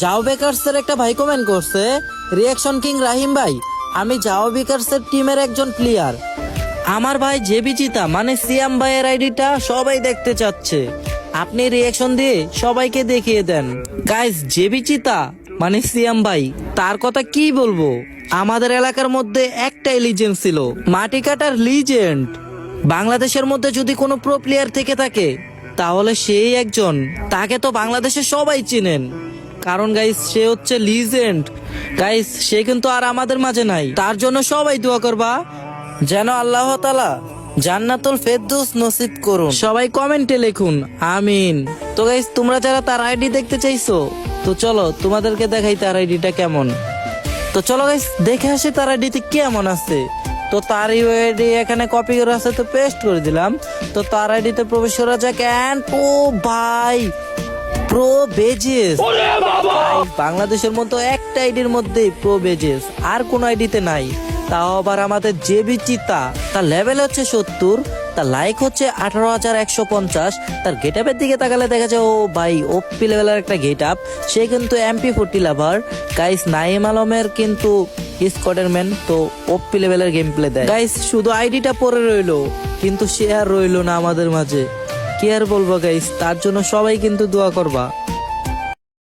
জাও বেকার্সের একটা ভাই কমেন্ট করছে, রিয়াকশন কিং রাহিম ভাই, আমি জাও বেকার্সের টিমের একজন প্লেয়ার। আমার ভাই জেবি চিতা মানে সিয়াম ভাইয়ের আইডিটা সবাই দেখতে চাচ্ছে, আপনি রিয়াকশন দিয়ে সবাইকে দেখিয়ে দেন। গাইস, জেবি চিতা মানে সিয়াম ভাই, তার কথা কি বলবো, আমাদের এলাকার মধ্যে একটাই লিজেন্ড ছিল, মাটি কাটার লিজেন্ড। বাংলাদেশের মধ্যে যদি কোনো প্রো প্লেয়ার থেকে থাকে তাহলে সেই একজন, তাকে তো বাংলাদেশে সবাই চিনেন, কারণ গাইস সে হচ্ছে লিজেন্ড। গাইস, সে কিন্তু আর আমাদের মাঝে নাই, তার জন্য সবাই দোয়া করবা যেন আল্লাহ তাআলা জান্নাতুল ফেরদৌস নসিব করুন। সবাই কমেন্টে লিখুন আমিন। তো গাইস, তোমরা যারা তার আইডি দেখতে চাইছো, তো চলো তোমাদেরকে দেখাই তার আইডিটা কেমন। তো চলো গাইস, দেখে আসি তার আইডিতে কেমন আছে। তো তার আইডি এখানে কপি করে আছে, তো পেস্ট করে দিলাম। তো তার আইডিতে প্রবেশ করা যাক। এন্ড ও ভাই, প্রো বেজেস, বাংলাদেশের মতো একটা আইডির মধ্যে প্রো বেজেস, আর কোন আইডিতে নাই। তাও আবার আমাদের জেবি চিতা, তার লেভেল হচ্ছে 70, তার লাইক হচ্ছে 18,150। তার গেট আপের দিকে তাকালে দেখা যায় ও ভাই ওপি লেভেলের একটা গেট আপ। সে কিন্তু MP40 লাভার। গাইস, নাইম আলমের কিন্তু স্কোয়াডের ম্যান, তো ওপি লেভেলের গেম প্লে দেয়। গাইস, শুধু আইডিটা পরে রইলো, কিন্তু সে আর রইলো না আমাদের মাঝে। কি আর বলবো গাইস, তার জন্য সবাই কিন্তু দোয়া করবা।